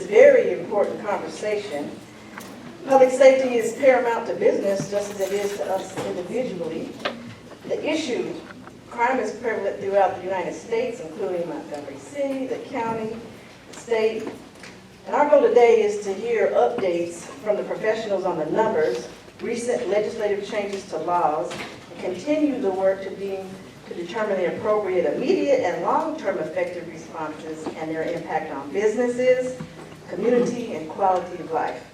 this very important conversation. Public safety is paramount to business just as it is to us individually. The issue, crime is prevalent throughout the United States, including Montgomery City, the county, the state. And our goal today is to hear updates from the professionals on the numbers, recent legislative changes to laws, and continue the work to determine the appropriate immediate and long-term effective responses and their impact on businesses, community, and quality of life.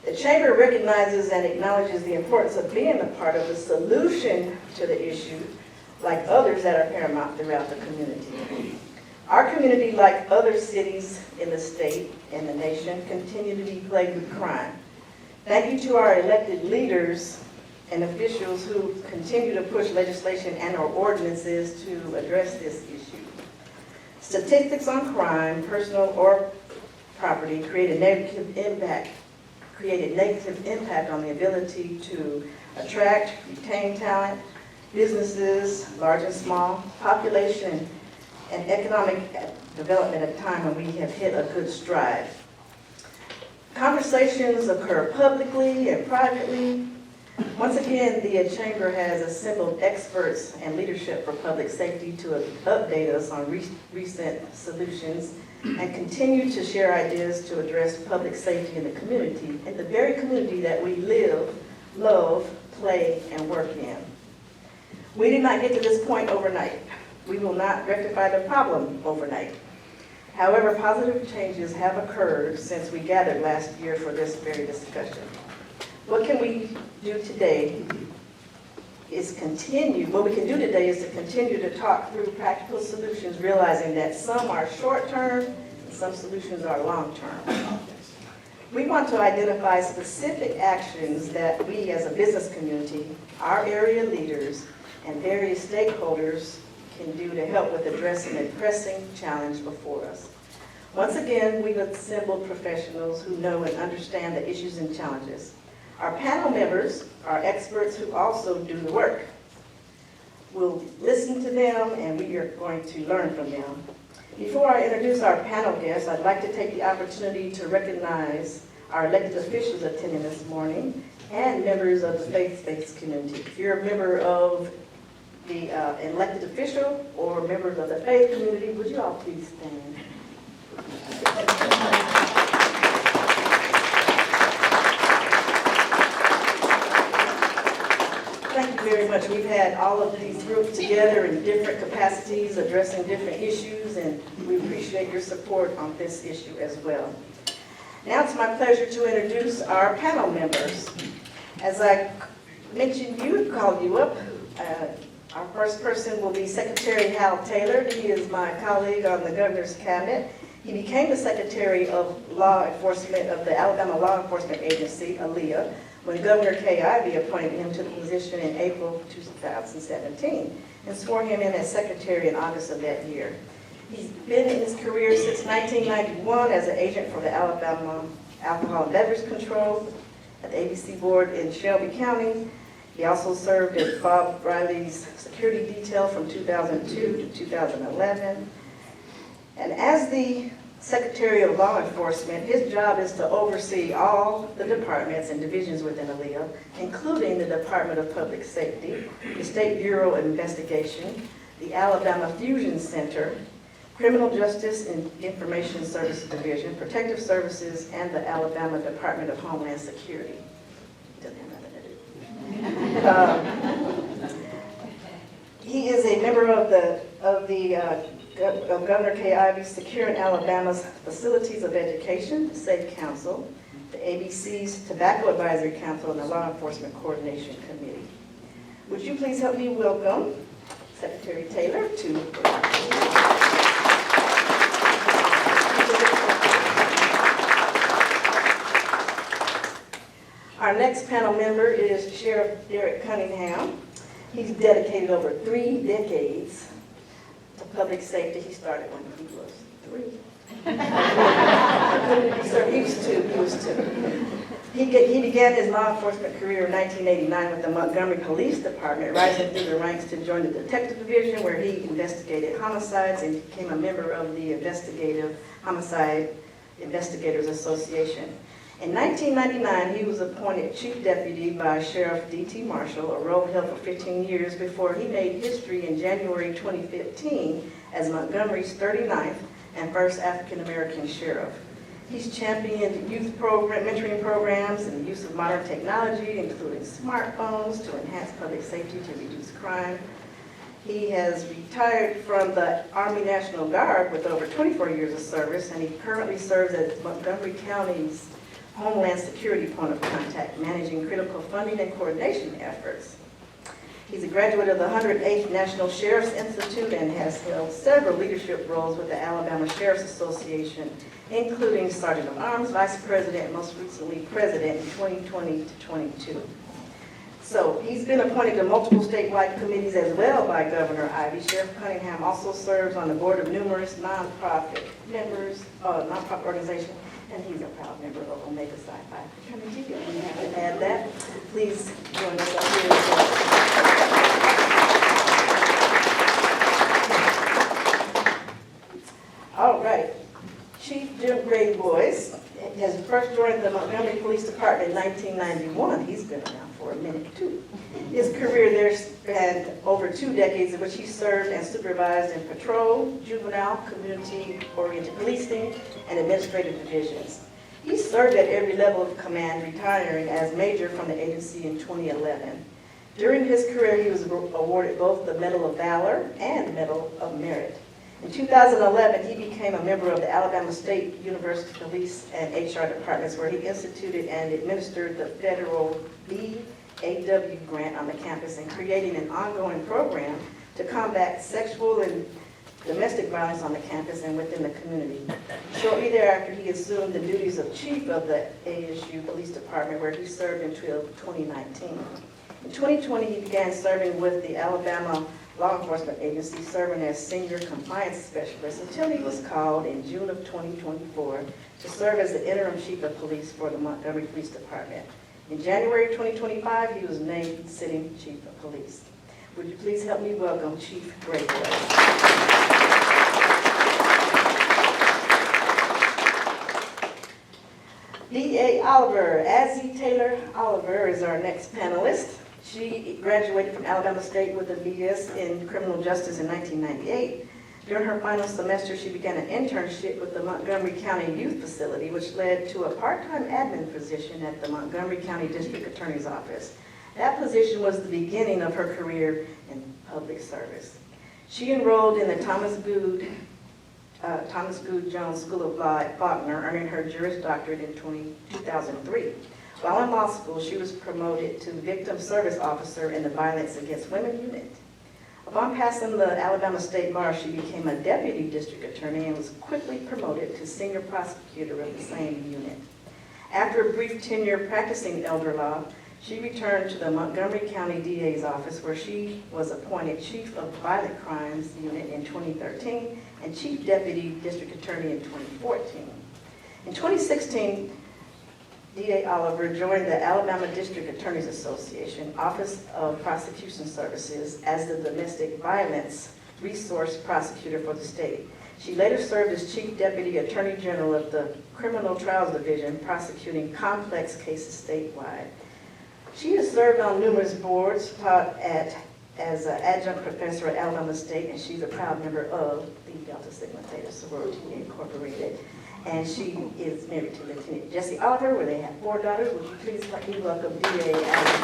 The Chamber recognizes and acknowledges the importance of being a part of the solution to the issue, like others that are paramount throughout the community. Our community, like other cities in the state and the nation, continue to be plagued with crime. Thank you to our elected leaders and officials who continue to push legislation and or ordinances to address this issue. Statistics on crime, personal or property, create a negative impact on the ability to attract, retain talent, businesses, large and small, population, and economic development at a time when we have hit a good stride. Conversations occur publicly and privately. Once again, the Chamber has assembled experts and leadership for public safety to update us on recent solutions and continue to share ideas to address public safety in the community, in the very community that we live, love, play, and work in. We did not get to this point overnight. We will not rectify the problem overnight. However, positive changes have occurred since we gathered last year for this very discussion. What can we do today what we can do today is to continue to talk through practical solutions, realizing that some are short-term and some solutions are long-term. We want to identify specific actions that we as a business community, our area leaders, and various stakeholders can do to help with addressing a pressing challenge before us. Once again, we've assembled professionals who know and understand the issues and challenges. Our panel members are experts who also do the work. We'll listen to them and we are going to learn from them. Before I introduce our panel guests, I'd like to take the opportunity to recognize our elected officials attending this morning and members of the faith-based community. If you're a member of the elected official or members of the faith community, would you all please stand? Thank you very much. We've had all of these groups together in different capacities, addressing different issues, and we appreciate your support on this issue as well. Now it's my pleasure to introduce our panel members. As I mentioned, called you up. Our first person will be Secretary Hal Taylor. He is my colleague on the Governor's Cabinet. He became the Secretary of Law Enforcement of the Alabama Law Enforcement Agency, ALEA, when Governor Kay Ivey appointed him to the position in April 2017 and swore him in as Secretary in August of that year. He's been in his career since 1991 as an agent for the Alabama Alcohol and Beverage Control at the ABC Board in Shelby County. He also served as Bob Riley's security detail from 2002 to 2011. And as the Secretary of Law Enforcement, his job is to oversee all the departments and divisions within ALEA, including the Department of Public Safety, the State Bureau of Investigation, the Alabama Fusion Center, Criminal Justice and Information Services Division, Protective Services, and the Alabama Department of Homeland Security. He is a member of Governor Kay Ivey's Securing Alabama's Facilities of Education, the SAFE Council, the ABC's Tobacco Advisory Council, and the Law Enforcement Coordination Committee. Would you please help me welcome Secretary Taylor to Our next panel member is Sheriff Derek Cunningham. He's dedicated over 3 decades to public safety. He started when he was 3. He was 2. He began his law enforcement career in 1989 with the Montgomery Police Department, rising through the ranks to join the Detective Division, where he investigated homicides and became a member of the Investigative Homicide Investigators Association. In 1999, he was appointed Chief Deputy by Sheriff D.T. Marshall, a role held for 15 years before he made history in January 2015 as Montgomery's 39th and first African-American sheriff. He's championed youth mentoring programs and the use of modern technology, including smartphones, to enhance public safety to reduce crime. He has retired from the Army National Guard with over 24 years of service, and he currently serves as Montgomery County's Homeland Security point of contact, managing critical funding and coordination efforts. He's a graduate of the 108th National Sheriff's Institute and has held several leadership roles with the Alabama Sheriff's Association, including Sergeant of Arms, Vice President, and most recently President in 2020 to 22. So he's been appointed to multiple statewide committees as well by Governor Ivey. Sheriff Cunningham also serves on the board of numerous nonprofit organizations, and he's a proud member of Omega Psi Phi fraternity. And we have to add that. Please join us up here as well. All right. Chief Jim Grayboys has first joined the Montgomery Police Department in 1991. He's been around for a minute, too. His career there spanned over 2 decades in which he served and supervised in patrol, juvenile, community-oriented policing, and administrative divisions. He served at every level of command, retiring as major from the agency in 2011. During his career, he was awarded both the Medal of Valor and Medal of Merit. In 2011, he became a member of the Alabama State University Police and HR departments, where he instituted and administered the federal BAW grant on the campus and creating an ongoing program to combat sexual and domestic violence on the campus and within the community. Shortly thereafter, he assumed the duties of chief of the ASU Police Department, where he served until 2019. In 2020, he began serving with the Alabama Law Enforcement Agency, serving as Senior Compliance Specialist until he was called in June of 2024 to serve as the Interim Chief of Police for the Montgomery Police Department. In January 2025, he was named Sitting Chief of Police. Would you please help me welcome Chief Grayboys. D.A. Oliver, Azzy Taylor Oliver is our next panelist. She graduated from Alabama State with a BS in criminal justice in 1998. During her final semester, she began an internship with the Montgomery County Youth Facility, which led to a part-time admin position at the Montgomery County District Attorney's Office. That position was the beginning of her career in public service. She enrolled in the Thomas Good Jones School of Law at Faulkner, earning her Juris Doctorate in 2003. While in law school, she was promoted to Victim Service Officer in the Violence Against Women Unit. Upon passing the Alabama State Bar, she became a Deputy District Attorney and was quickly promoted to Senior Prosecutor of the same unit. After a brief tenure practicing elder law, she returned to the Montgomery County DA's office, where she was appointed Chief of Violent Crimes Unit in 2013 and Chief Deputy District Attorney in 2014. In 2016, D.A. Oliver joined the Alabama District Attorneys Association Office of Prosecution Services as the Domestic Violence Resource Prosecutor for the state. She later served as Chief Deputy Attorney General of the Criminal Trials Division, prosecuting complex cases statewide. She has served on numerous boards, taught as an adjunct professor at Alabama State, and she's a proud member of the Delta Sigma Theta Sorority Incorporated. And she is married to Lieutenant Jesse Oliver, where they have 4 daughters. Would you please help me welcome D.A. Oliver.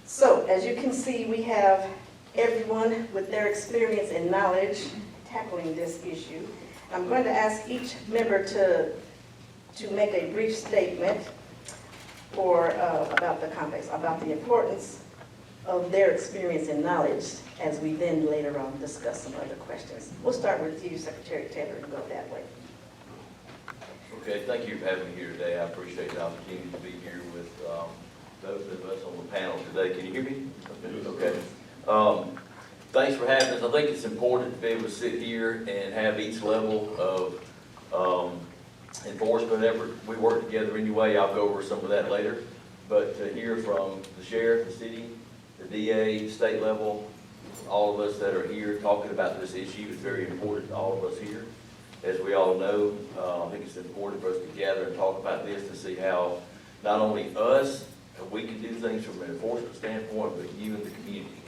So, as you can see, we have everyone with their experience and knowledge tackling this issue. I'm going to ask each member to make a brief statement about the context, about the importance of their experience and knowledge, as we then later on discuss some other questions. We'll start with you, Secretary Taylor, and go that way. Okay, thank you for having me here today. I appreciate the opportunity to be here with those of us on the panel today. Can you hear me? Okay. Thanks for having us. I think it's important to be able to sit here and have each level of enforcement effort. We work together anyway. I'll go over some of that later. But to hear from the sheriff, the city the DA, state level, all of us that are here talking about this issue is very important to all of us here. As we all know, I think it's important for us to gather and talk about this to see how not only us, we can do things from an enforcement standpoint, but you and the community.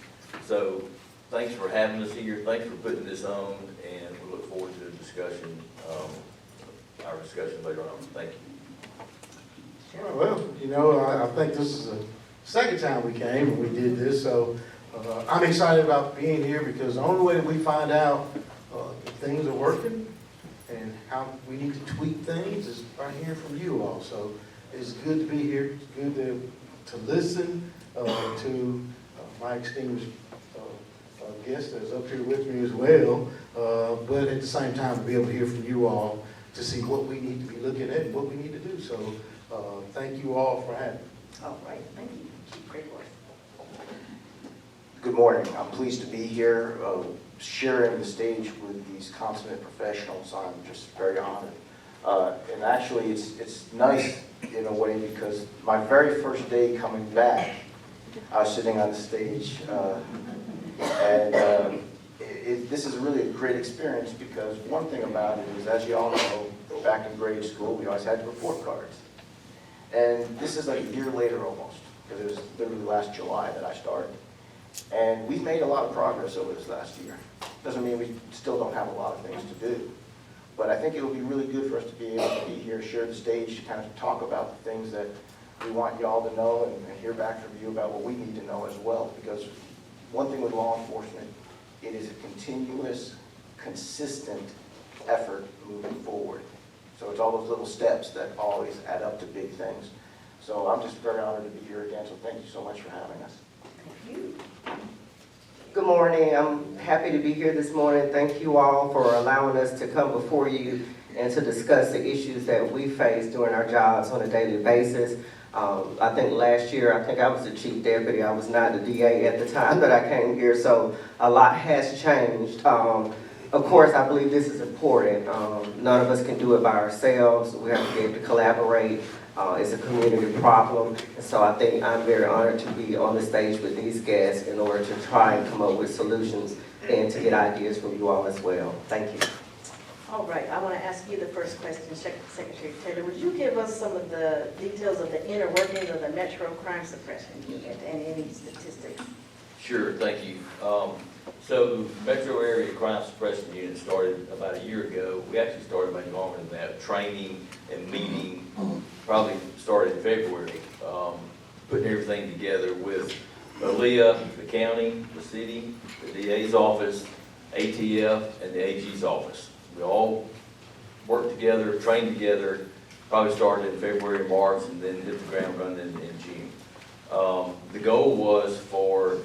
So thanks for having us here. Thanks for putting this on, and we look forward to the discussion, our discussion later on. Thank you. Well, you know, I think this is the second time we came and we did this, so I'm excited about being here because the only way that we find out if things are working and how we need to tweak things is by hearing from you all. So it's good to be here. It's good to listen to my extinguished guest that's up here with me as well, but at the same time to be able to hear from you all to see what we need to be looking at and what we need to do. So thank you all for having me. All right, thank you. Great work. Good morning. I'm pleased to be here, sharing the stage with these consummate professionals. I'm just very honored. And actually, it's nice in a way because my very first day coming back, I was sitting on the stage, this is really a great experience because one thing about it is, as you all know, back in grade school, we always had report cards. And this is like a year later almost, because it was literally last July that I started. And we've made a lot of progress over this last year. Doesn't mean we still don't have a lot of things to do. But I think it will be really good for us to be able to be here, share the stage, to kind of talk about the things that we want y'all to know and hear back from you about what we need to know as well. Because one thing with law enforcement, it is a continuous, consistent effort moving forward. So it's all those little steps that always add up to big things. So I'm just very honored to be here again, so thank you so much for having us. Thank you. Good morning. I'm happy to be here this morning. Thank you all for allowing us to come before you and to discuss the issues that we face doing our jobs on a daily basis. I think last year, I was the chief deputy. I was not the DA at the time that I came here, so a lot has changed. Of course, I believe this is important. None of us can do it by ourselves. We have to be able to collaborate. It's a community problem. And so I think I'm very honored to be on the stage with these guests in order to try and come up with solutions and to get ideas from you all as well. Thank you. All right, I want to ask you the first question, Secretary Taylor. Would you give us some of the details of the inner workings of the Metro Crime Suppression Unit and any statistics? Sure, thank you. So the Metro Area Crime Suppression Unit started about a year ago. We actually started much longer than that. Training and meeting probably started in February, putting everything together with Aaliyah, the county, the city, the DA's office, ATF, and the AG's office. We all worked together, trained together, probably started in February, March, and then hit the ground running in June. The goal was for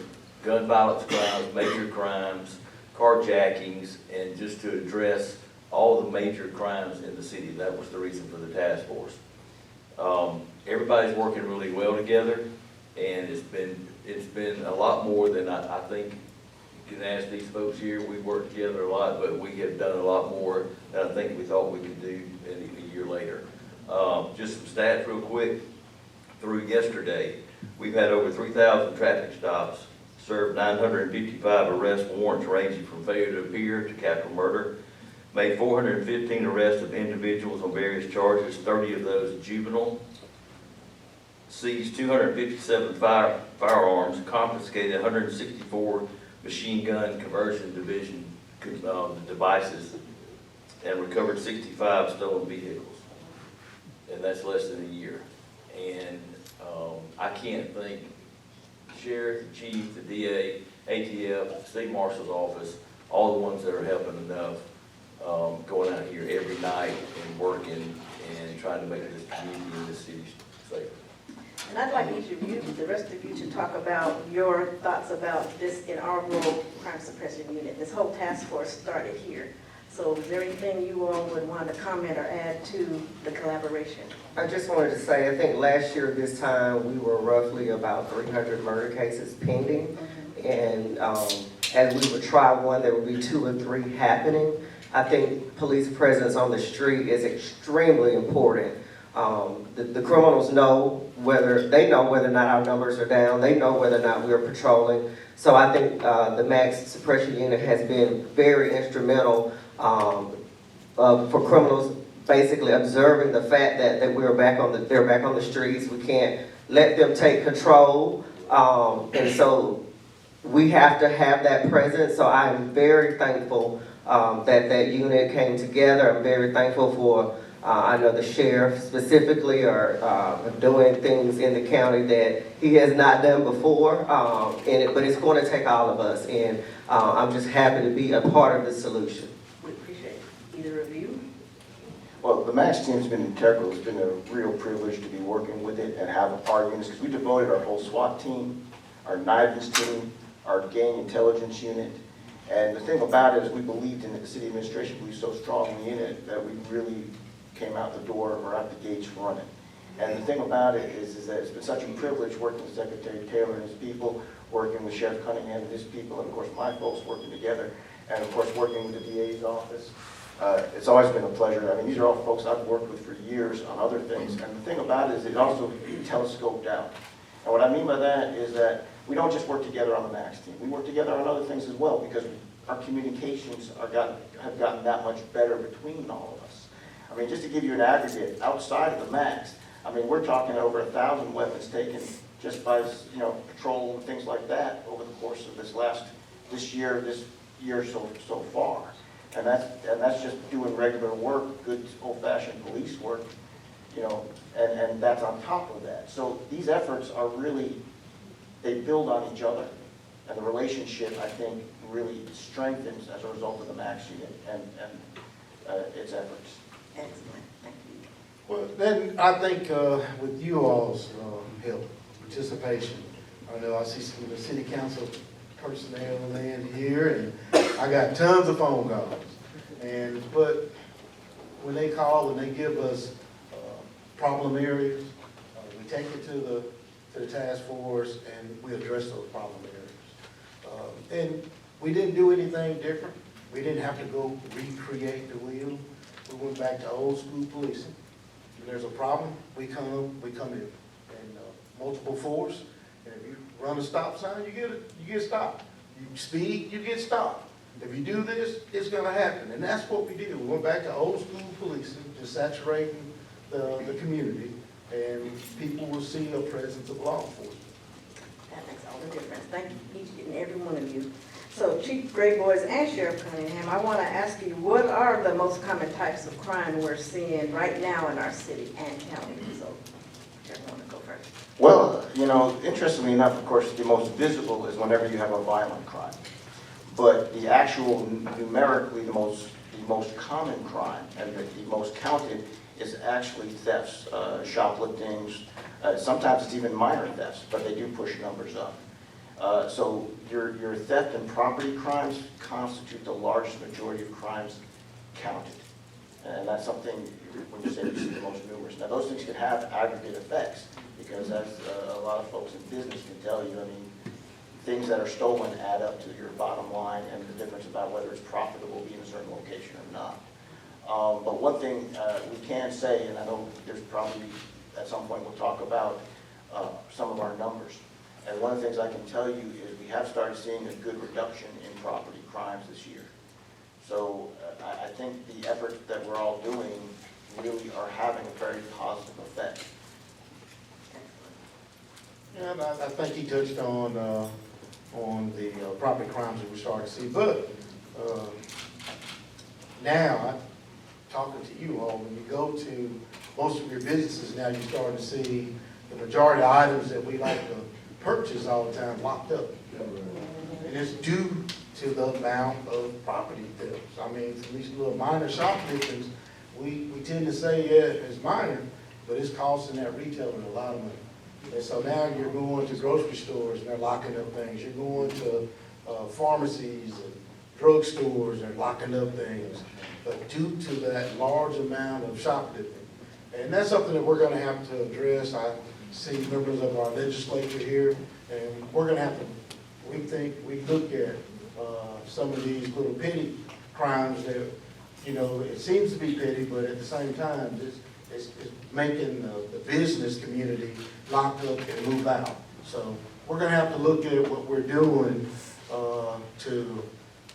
gun violence crimes, major crimes, carjackings, and just to address all the major crimes in the city. That was the reason for the task force. Everybody's working really well together, and it's been a lot more than I think. You can ask these folks here. We worked together a lot, but we have done a lot more than I think we thought we could do a year later. Just some stats real quick. Through yesterday, we've had over 3,000 traffic stops, served 955 arrest warrants ranging from failure to appear to capital murder, made 415 arrests of individuals on various charges, 30 of those juvenile, seized 257 firearms, confiscated 164 machine gun conversion division devices, and recovered 65 stolen vehicles. And that's less than a year. And I can't thank the sheriff, the chief, the DA, ATF, state marshal's office, all the ones that are helping enough, going out here every night and working and trying to make this community and this city safer. And I'd like each of you, the rest of you, to talk about your thoughts about this in our rural crime suppression unit. This whole task force started here. So is there anything you all would want to comment or add to the collaboration? I just wanted to say, I think last year this time we were roughly about 300 murder cases pending. And as we would try one, there would be 2 or 3 happening. I think police presence on the street is extremely important. The criminals know whether or not our numbers are down. They know whether or not we're patrolling. So I think the Max Suppression Unit has been very instrumental for criminals basically observing the fact that they're back on the streets. We can't let them take control. And so we have to have that presence. So I'm very thankful that unit came together. I'm very thankful for, I know the sheriff specifically are doing things in the county that he has not done before. But it's going to take all of us. And I'm just happy to be a part of the solution. We appreciate it. Either of you? Well, the MAX team's been integral. It's been a real privilege to be working with it and have our units, because we devoted our whole SWAT team, our NIVES team, our gang intelligence unit. And the thing about it is we believed in it, the city administration believed so strongly in it that we really came out the door or out the gates running. And the thing about it is that it's been such a privilege working with Secretary Taylor and his people, working with Sheriff Cunningham and his people, and of course my folks working together, and of course working with the DA's office. It's always been a pleasure. I mean, these are all folks I've worked with for years on other things. And the thing about it is it also telescoped out. And what I mean by that is that we don't just work together on the MAX team. We work together on other things as well, because our communications have gotten that much better between all of us. I mean, just to give you an aggregate, outside of the MAX, I mean, we're talking over 1,000 weapons taken just by, patrol and things like that over the course of this year so far. And that's just doing regular work, good old-fashioned police work, and that's on top of that. So these efforts are really, they build on each other, and the relationship, I think, really strengthens as a result of the MAX unit and its efforts. Excellent. Thank you. Well, then I think with you all's help, participation, I know I see some of the city council personnel in here, and I got tons of phone calls. But when they call and they give us problem areas, we take it to the task force and we address those problem areas. And we didn't do anything different. We didn't have to go recreate the wheel. We went back to old school policing. If there's a problem, we come in multiple force. And if you run a stop sign, you get stopped. You speed, you get stopped. If you do this, it's going to happen. And that's what we did. We went back to old school policing, just saturating the community, and people will see a presence of law enforcement. That makes all the difference. Thank you, each and every one of you. So Chief Gray Boys and Sheriff Cunningham, I want to ask you, what are the most common types of crime we're seeing right now in our city and county? So, Sheriff, want to go first? Well, interestingly enough, of course, the most visible is whenever you have a violent crime. But the actual, numerically, the most common crime and the most counted is actually thefts, shopliftings. Sometimes it's even minor thefts, but they do push numbers up. So your theft and property crimes constitute the largest majority of crimes counted. And that's something, when you say you see the most numerous. Now, those things can have aggregate effects, because as a lot of folks in business can tell you, I mean, things that are stolen add up to your bottom line and the difference about whether it's profitable to be in a certain location or not. But one thing we can say, and I know there's probably, at some point we'll talk about some of our numbers. And one of the things I can tell you is we have started seeing a good reduction in property crimes this year. So I think the efforts that we're all doing really are having a very positive effect. And I think he touched on the property crimes that we're starting to see. But now, talking to you all, when you go to most of your businesses now, you're starting to see the majority of items that we like to purchase all the time locked up. And it's due to the amount of property thefts. I mean, for these little minor shopliftings, we tend to say, yeah, it's minor, but it's costing that retailer a lot of money. And so now you're going to grocery stores and they're locking up things. You're going to pharmacies and drugstores and they're locking up things. But due to that large amount of shoplifting, and that's something that we're going to have to address. I see members of our legislature here, and we're going to have to, we look at some of these little petty crimes that, it seems to be petty, but at the same time, is making the business community locked up and move out. So we're gonna have to look at what we're doing to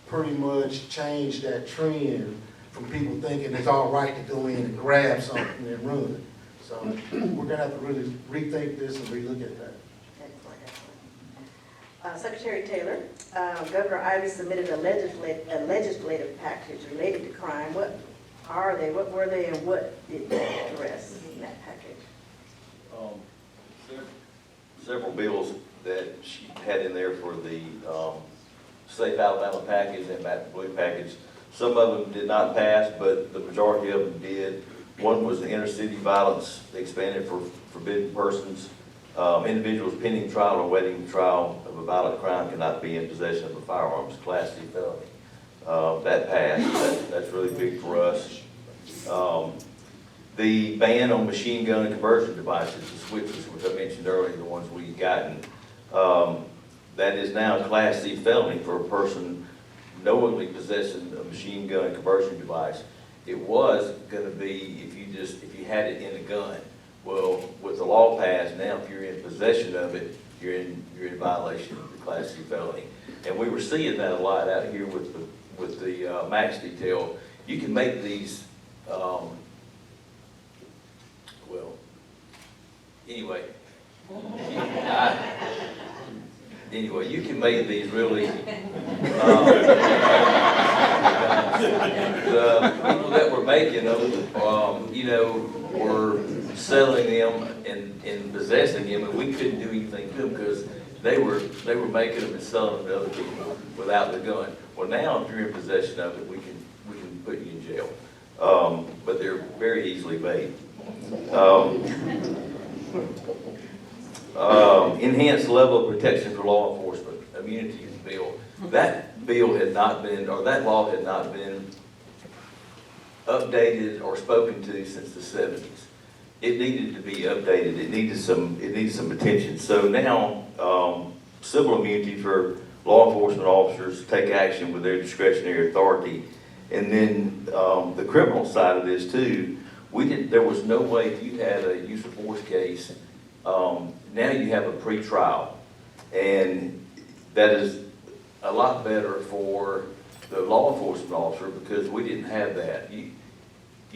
pretty much change that trend from people thinking it's all right to go in and grab something and run. So we're gonna have to really rethink this and relook at that. Excellent, excellent. Secretary Taylor, Governor Ivey submitted a legislative package related to crime. What are they, what were they, and what did they address in that package? Several bills that she had in there for the Safe Alabama package and Baton Blue package. Some of them did not pass, but the majority of them did. One was the inner city violence, they expanded for forbidden persons. Individuals pending trial or awaiting trial of a violent crime cannot be in possession of a firearm, it's Class C felony. That passed, that's really big for us. The ban on machine gun and conversion devices, the switches, which I mentioned earlier, the ones we've gotten, that is now a Class C felony for a person knowingly possessing a machine gun and conversion device. It was gonna be if you had it in a gun. Well, with the law passed, now if you're in possession of it, you're in violation of the Class C felony. And we were seeing that a lot out here with the max detail. You can make these, anyway, you can make these really, the people that were making them, were selling them and possessing them, and we couldn't do anything to them because they were making them and selling them to other people without the gun. Well, now if you're in possession of it, we can put you in jail. But they're very easily made. Enhanced level of protection for law enforcement, immunity bill. That bill had not been, or that law had not been updated or spoken to since the 70s. It needed to be updated. It needed some attention. So now, civil immunity for law enforcement officers take action with their discretionary authority. And then the criminal side of this too, there was no way if you had a use of force case, now you have a pre-trial. And that is a lot better for the law enforcement officer because we didn't have that. You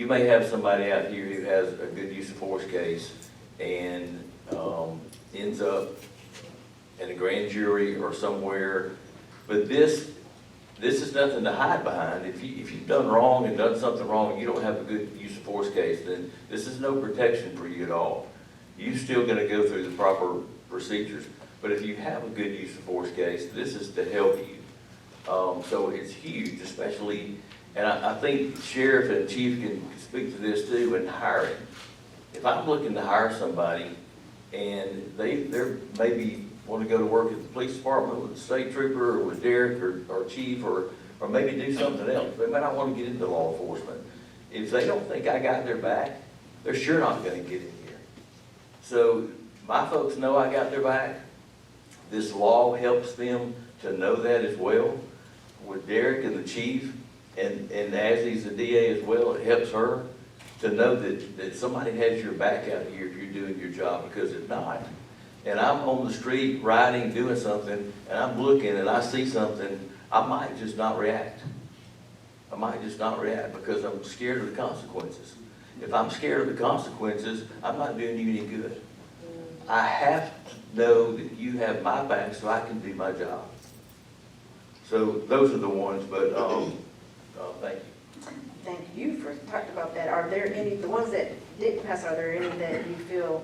may have somebody out here who has a good use of force case and ends up in a grand jury or somewhere, but this is nothing to hide behind. If you've done wrong and done something wrong and you don't have a good use of force case, then this is no protection for you at all. You're still going to go through the proper procedures. But if you have a good use of force case, this is to help you. So it's huge, especially, and I think Sheriff and Chief can speak to this too, in hiring. If I'm looking to hire somebody and they're maybe want to go to work at the police department with the state trooper or with Derek or Chief or maybe do something else, they might not want to get into law enforcement. If they don't think I got their back, they're sure not going to get in here. So my folks know I got their back. This law helps them to know that as well. With Derek and the chief, and as he's the DA as well, it helps her to know that somebody has your back out here if you're doing your job, because if not, and I'm on the street riding, doing something, and I'm looking and I see something, I might just not react. I might just not react because I'm scared of the consequences. If I'm scared of the consequences, I'm not doing you any good. I have to know that you have my back so I can do my job. So those are the ones, but thank you. Thank you for talking about that. Are there any, the ones that didn't pass, are there any that you feel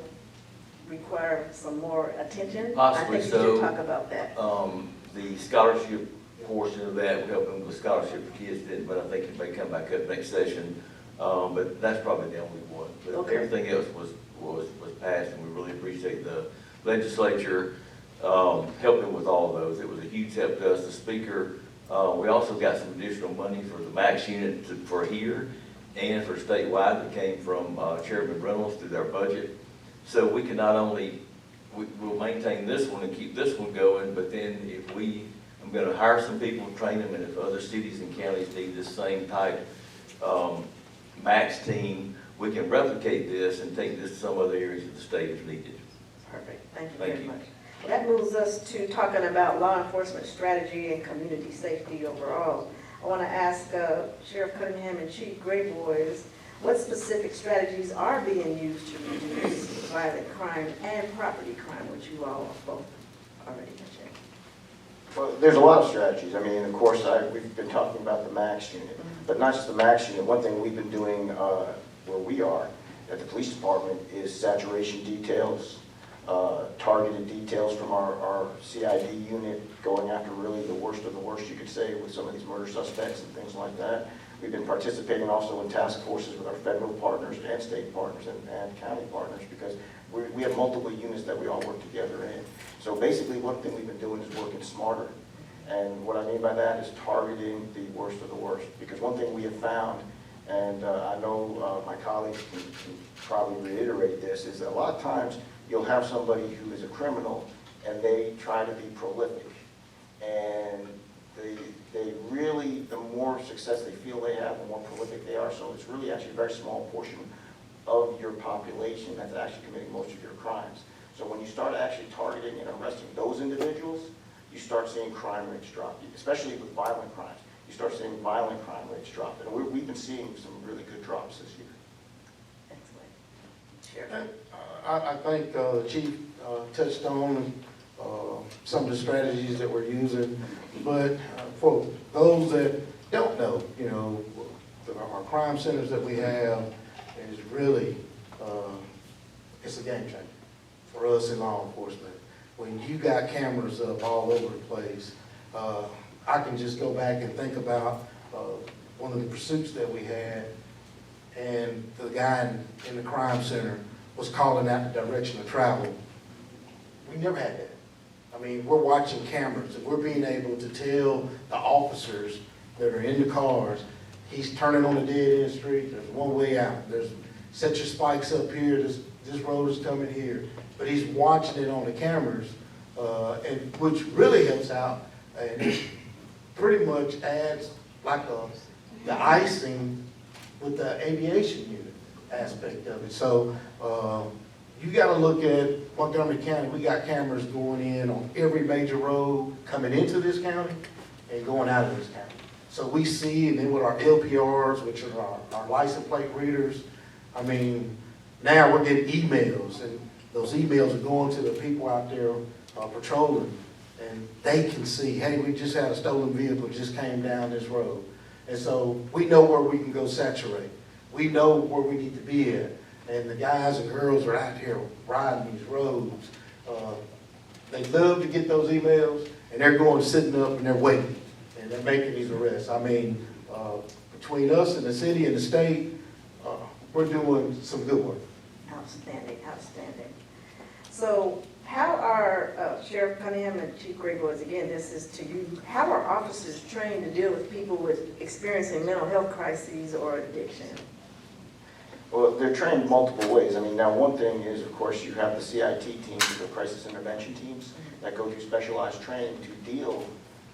require some more attention? Possibly I think so. you should talk about that. The scholarship portion of that, helping with scholarship for kids didn't, but I think it may come back up next session. But that's probably the only one. But Okay. everything else was passed, and we really appreciate the legislature helping with all of those. It was a huge help to us. The speaker, we also got some additional money for the max unit for here and for statewide that came from Chairman Reynolds through their budget. So we can not only, we'll maintain this one and keep this one going, but then I'm going to hire some people, train them, and if other cities and counties need this same type max team, we can replicate this and take this to some other areas of the state if needed. Perfect, thank you Thank very you. much. That moves us to talking about law enforcement strategy and community safety overall. I want to ask Sheriff Cunningham and Chief Grayboys, what specific strategies are being used to reduce violent crime and property crime, which you all have both already mentioned? Well, there's a lot of strategies. I mean, of course, we've been talking about the MAX unit, but not just the MAX unit. One thing we've been doing where we are at the police department is saturation details, targeted details from our CID unit, going after really the worst of the worst, you could say, with some of these murder suspects and things like that. We've been participating also in task forces with our federal partners and state partners and county partners, because we have multiple units that we all work together in. So basically, one thing we've been doing is working smarter. And what I mean by that is targeting the worst of the worst. Because one thing we have found, and I know my colleagues can probably reiterate this, is that a lot of times you'll have somebody who is a criminal and they try to be prolific. And they really, the more success they feel they have, the more prolific they are. So it's really actually a very small portion of your population that's actually committing most of your crimes. So when you start actually targeting and arresting those individuals, you start seeing crime rates drop, especially with violent crimes. You start seeing violent crime rates drop. And we've been seeing some really good drops this year. Excellent. Sheriff? I think the chief touched on some of the strategies that we're using, but for those that don't know, you know, our crime centers that we have is really, it's a game changer for us in law enforcement. When you got cameras up all over the place, I can just go back and think about one of the pursuits that we had, and the guy in the crime center was calling out the direction of travel. We never had that. I mean, we're watching cameras, and we're being able to tell the officers that are in the cars, he's turning on a dead-end street, there's one way out, there's, set your spikes up here, this road is coming here. But he's watching it on the cameras, and which really helps out, and it pretty much adds like the icing with the aviation unit aspect of it. So you got to look at Montgomery County. We got cameras going in on every major road coming into this county and going out of this county. So we see, and then with our LPRs, which are our license plate readers, I mean, now we're getting emails, and those emails are going to the people out there patrolling, and they can see, hey, we just had a stolen vehicle just came down this road. And so we know where we can go saturate. We know where we need to be at. And the guys and girls are out here riding these roads. They love to get those emails, and they're going sitting up and they're waiting, and they're making these arrests. I mean, between us and the city and the state, we're doing some good work. Outstanding, outstanding. So how are, Sheriff Cunningham and Chief Grayboys, again, this is to you, how are officers trained to deal with people with experiencing mental health crises or addiction? Well, they're trained multiple ways. I mean, now one thing is, of course, you have the CIT teams, the crisis intervention teams, that go through specialized training to deal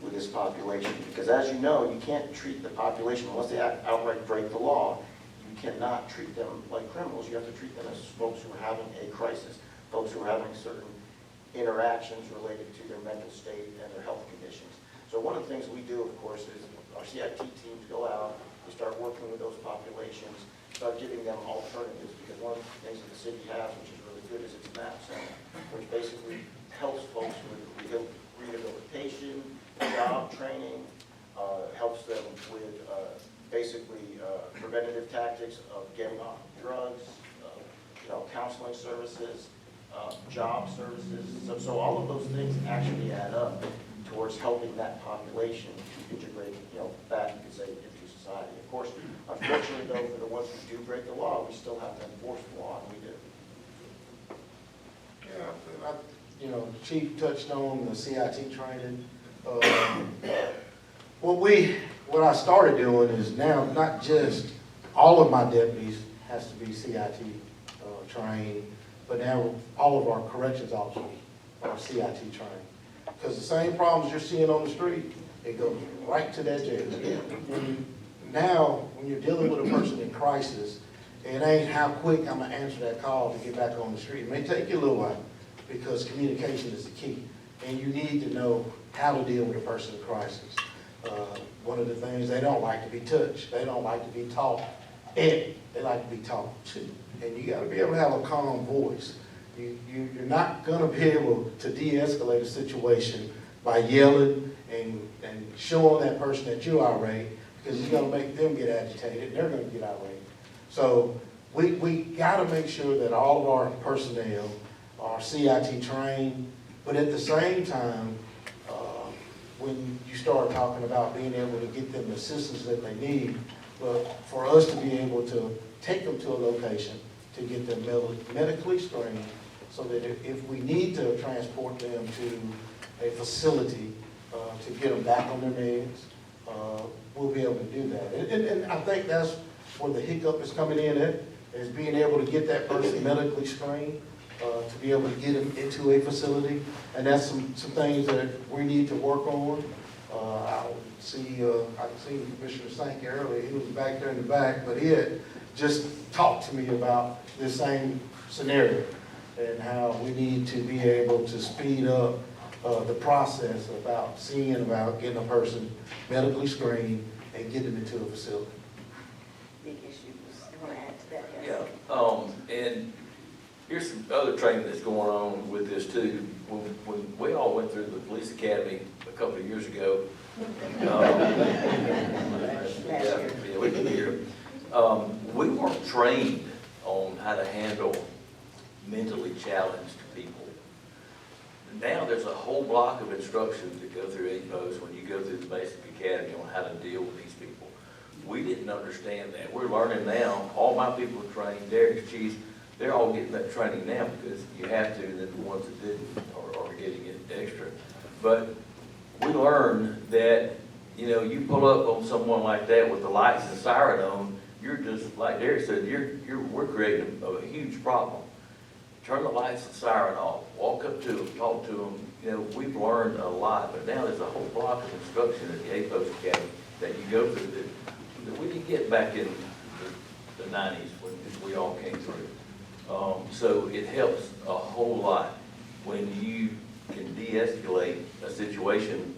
with this population. Because as you know, you can't treat the population unless they outright break the law. You cannot treat them like criminals. You have to treat them as folks who are having a crisis, folks who are having certain interactions related to their mental state and their health conditions. So one of the things we do, of course, is our CIT teams go out, we start working with those populations, start giving them alternatives, because one of the things that the city has, which is really good, is its MAP Center, which basically helps folks with rehabilitation, job training, helps them with basically preventative tactics of getting off drugs, counseling services, job services. So all of those things actually add up towards helping that population integrate, back, you could say, into society. Of course, unfortunately, though, for the ones who do break the law, we still have to enforce the law, and we do. Yeah, Chief touched on the CIT training. What I started doing is now not just all of my deputies has to be CIT trained, but now all of our corrections officers are CIT trained. Because the same problems you're seeing on the street, it goes right to that jail. Now, when you're dealing with a person in crisis, It ain't how quick I'm gonna answer that call to get back on the street. It may take you a little while, because communication is the key. And you need to know how to deal with a person in crisis. One of the things, they don't like to be touched. They don't like to be taught. They like to be talked to. And you gotta be able to have a calm voice. You're not gonna be able to de-escalate a situation by yelling and showing that person that you're irate, because it's gonna make them get agitated, and they're gonna get irate. So we gotta make sure that all of our personnel are CIT trained, but at the same time, when you start talking about being able to get them the assistance that they need, but for us to be able to take them to a location to get them medically screened, so that if we need to transport them to a facility to get them back on their meds, we'll be able to do that. And I think that's where the hiccup is coming in at, is being able to get that person medically screened, to be able to get them into a facility. And that's some things that we need to work on. I see Commissioner Sankey earlier. He was back there in the back, but he had just talked to me about this same scenario and how we need to be able to speed up the process about getting a person medically screened and getting them into a facility. Big issues. You want to add to that? Yeah, and here's some other training that's going on with this too. When we all went through the police academy a couple of years ago, we weren't trained on how to handle mentally challenged people. Now there's a whole block of instructions that go through APOS when you go through the basic academy on how to deal with these people. We didn't understand that. We're learning now. All my people are trained. Derek's chiefs, they're all getting that training now because you have to, and then the ones that didn't are getting it extra. But we learned that, you know, you pull up on someone like that with the lights and siren on, you're just, like Derek said, we're creating a huge problem. Turn the lights and siren off, walk up to them, talk to them. You know, we've learned a lot, but now there's a whole block of instruction at the APOS Academy that you go through that we didn't get back in the 90s when we all came through. So it helps a whole lot when you can de-escalate a situation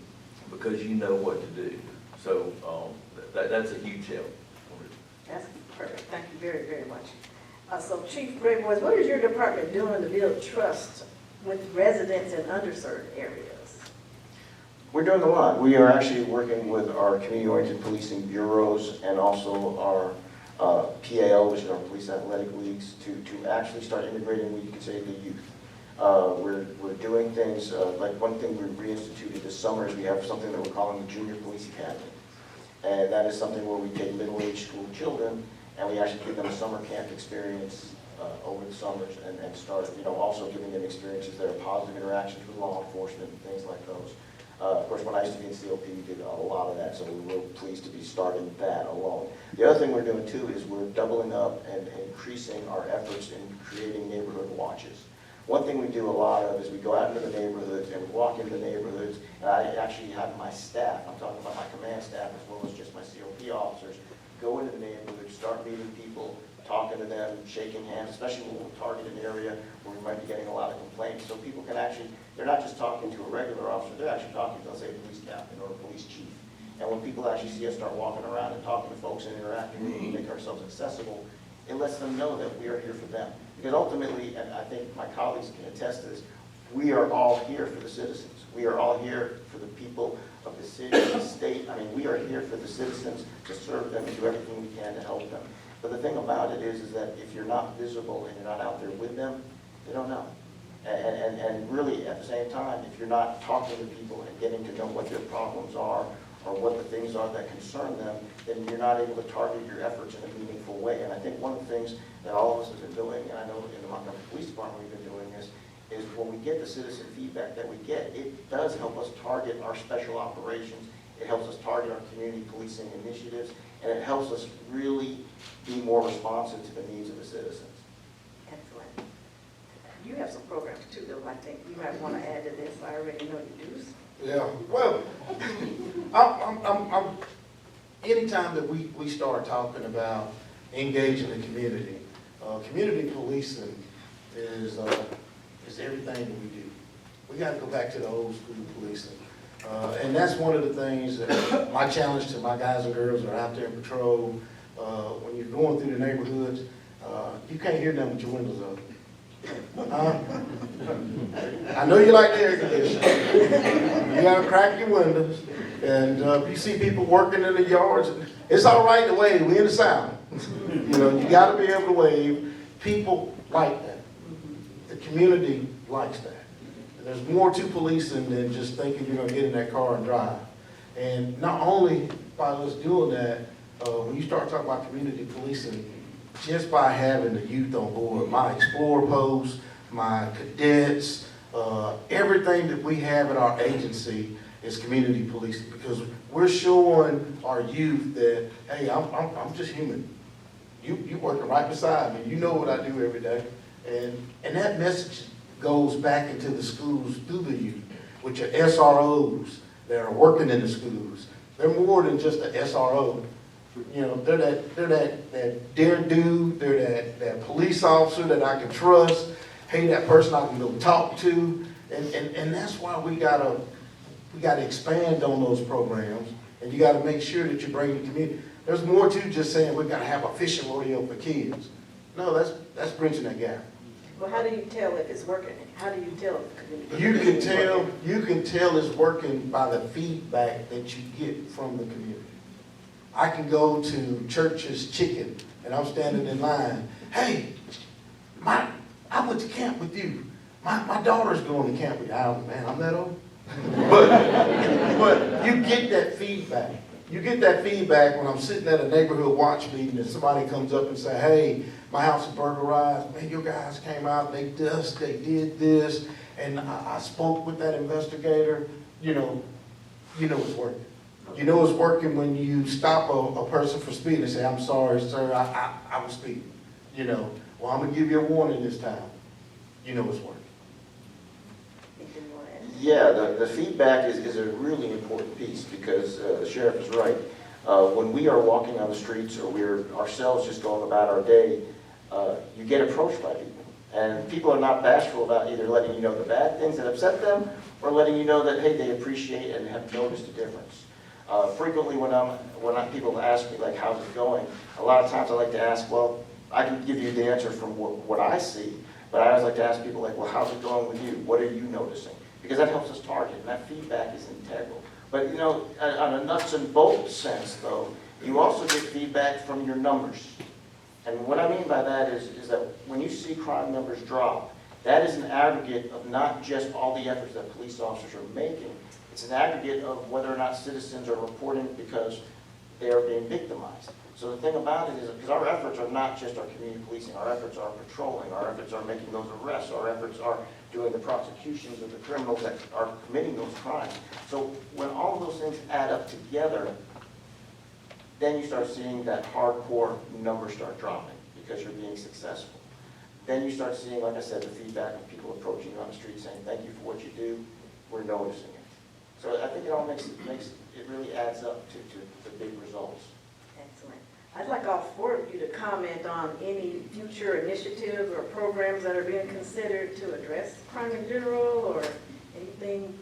because you know what to do. So that's a huge help. That's perfect. Thank you very, very much. So Chief Grayboys, what is your department doing to build trust with residents in underserved areas? We're doing a lot. We are actually working with our community-oriented policing bureaus and also our PAL, which is our police athletic leagues, to actually start integrating what you could say the youth. We're doing things, like one thing we reinstituted this summer is we have something that we're calling the Junior Police Academy. And that is something where we take middle-aged school children and we actually give them a summer camp experience over the summers and start, also giving them experiences that are positive interactions with law enforcement and things like those. Of course, when I used to be in COP, we did a lot of that, so we were pleased to be starting that along. The other thing we're doing too is we're doubling up and increasing our efforts in creating neighborhood watches. One thing we do a lot of is we go out into the neighborhoods and we walk into the neighborhoods, and I actually have my staff, I'm talking about my command staff as well as just my COP officers, go into the neighborhood, start meeting people, talking to them, shaking hands, especially when we target an area where we might be getting a lot of complaints. So people can actually, they're not just talking to a regular officer, they're actually talking to, let's say, a police captain or a police chief. And when people actually see us start walking around and talking to folks and interacting with them and make ourselves accessible, it lets them know that we are here for them. Because ultimately, and I think my colleagues can attest to this, we are all here for the citizens. We are all here for the people of the city, the state. I mean, we are here for the citizens to serve them and do everything we can to help them. But the thing about it is that if you're not visible and you're not out there with them, they don't know. And really, at the same time, if you're not talking to people and getting to know what their problems are or what the things are that concern them, then you're not able to target your efforts in a meaningful way. And I think one of the things that all of us have been doing, and I know in the Montgomery Police Department we've been doing this, is when we get the citizen feedback that we get, it does help us target our special operations. It helps us target our community policing initiatives, and it helps us really be more responsive to the needs of the citizens. Excellent. You have some programs too, though, I think you might want to add to this. I already know you do. Yeah, well, anytime that we start talking about engaging the community. Community policing is everything that we do. We got to go back to the old school policing. And that's one of the things that my challenge to my guys and girls that are out there in patrol. When you're going through the neighborhoods, you can't hear them with your windows up. I know you like the air conditioning. You gotta crack your windows. And you see people working in the yards. It's all right to wave. We in the South. You know, you gotta be able to wave. People like that. The community likes that. And there's more to policing than just thinking you're gonna get in that car and drive. And not only by us doing that, when you start talking about community policing, just by having the youth on board, my Explorer posts, my cadets, everything that we have in our agency is community policing, because we're showing our youth that, hey, I'm just human. You working right beside me. You know what I do every day. And that message goes back into the schools through the youth, which are SROs that are working in the schools. They're more than just an SRO. You know, they're that dare do, they're that police officer that I can trust, hey, that person I can go talk to, and that's why we gotta expand on those programs, and you gotta make sure that you bring the community. There's more to just saying we gotta have a fishing rodeo for kids. No, that's bridging that gap. Well, how do you tell if it's working? How do you tell if the community? You can tell it's working by the feedback that you get from the community. I can go to Church's Chicken, and I'm standing in line. Hey, I went to camp with you. My daughter's going to camp with you. Man, I'm that old. But you get that feedback. You get that feedback when I'm sitting at a neighborhood watch meeting and somebody comes up and say, hey, my house is burglarized. Man, your guys came out, they did this, and I spoke with that investigator. You know it's working. You know it's working when you stop a person for speeding and say, I'm sorry, sir, I was speeding. You know, well, I'm going to give you a warning this time. You know it's working. Yeah, the feedback is a really important piece, because the sheriff is right. When we are walking on the streets, or we're ourselves just going about our day, you get approached by people. And people are not bashful about either letting you know the bad things that upset them, or letting you know that, hey, they appreciate and have noticed a difference. Frequently when people ask me, like, how's it going, a lot of times I like to ask, well, I can give you the answer from what I see, but I always like to ask people, like, well, how's it going with you? What are you noticing? Because that helps us target, and that feedback is integral. But, you know, on a nuts and bolts sense, though, you also get feedback from your numbers. And what I mean by that is that when you see crime numbers drop, that is an aggregate of not just all the efforts that police officers are making. It's an aggregate of whether or not citizens are reporting because they are being victimized. So the thing about it is, because our efforts are not just our community policing, our efforts are patrolling, our efforts are making those arrests, our efforts are doing the prosecutions of the criminals that are committing those crimes. So when all of those things add up together, then you start seeing that hardcore numbers start dropping because you're being successful. Then you start seeing, like I said, the feedback of people approaching you on the street saying, thank you for what you do, we're noticing it. So I think it all it really adds up to the big results. Excellent. I'd like all four of you to comment on any future initiatives or programs that are being considered to address crime in general, or anything.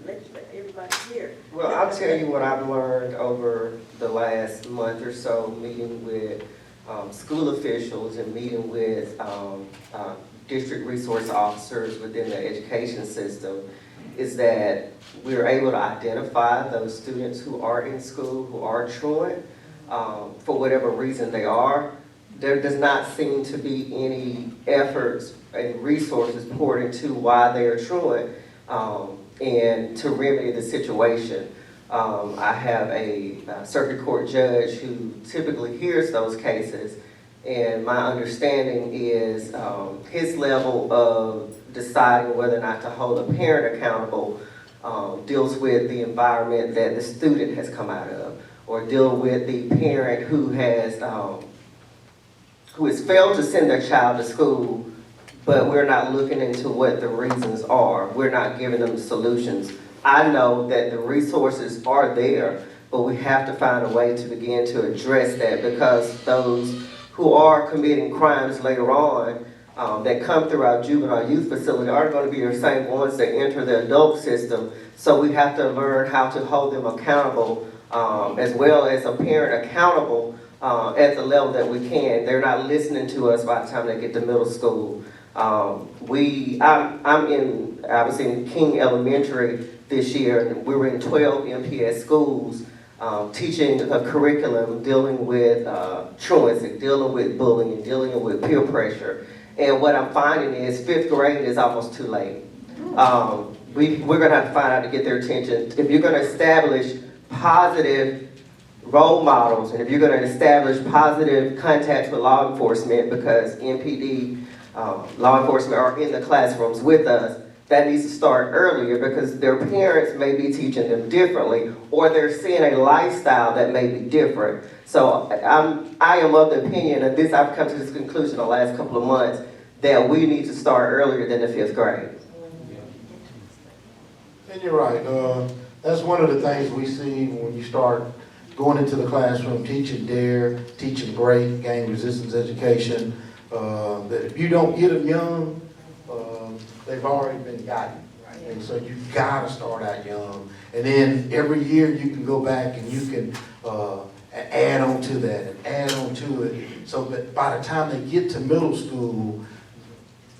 Let everybody hear. Well, I'll tell you what I've learned over the last month or so, meeting with school officials and meeting with district resource officers within the education system, is that we're able to identify those students who are in school, who are truant, for whatever reason they are. There does not seem to be any efforts and resources poured into why they are truant, and to remedy the situation. I have a circuit court judge who typically hears those cases, and my understanding is his level of deciding whether or not to hold a parent accountable deals with the environment that the student has come out of, or deal with the parent who has failed to send their child to school, but we're not looking into what the reasons are. We're not giving them solutions. I know that the resources are there, but we have to find a way to begin to address that, because those who are committing crimes later on that come through our juvenile youth facility aren't going to be the same ones that enter the adult system. So we have to learn how to hold them accountable, as well as a parent accountable at the level that we can. They're not listening to us by the time they get to middle school. I was in King Elementary this year, and we were in 12 MPS schools, teaching a curriculum dealing with truancy, dealing with bullying, dealing with peer pressure. And what I'm finding is 5th grade is almost too late. We're going to have to find out to get their attention. If you're going to establish positive role models, and if you're going to establish positive contacts with law enforcement, because MPD, law enforcement are in the classrooms with us, that needs to start earlier, because their parents may be teaching them differently, or they're seeing a lifestyle that may be different. So I am of the opinion, and I've come to this conclusion the last couple of months, that we need to start earlier than the 5th grade. And you're right. That's one of the things we see when you start going into the classroom, teaching DARE, teaching BREAK, gang resistance education, that if you don't get them young, they've already been gotten. And so you gotta start out young. And then every year you can go back and you can add on to that and add on to it. So that by the time they get to middle school,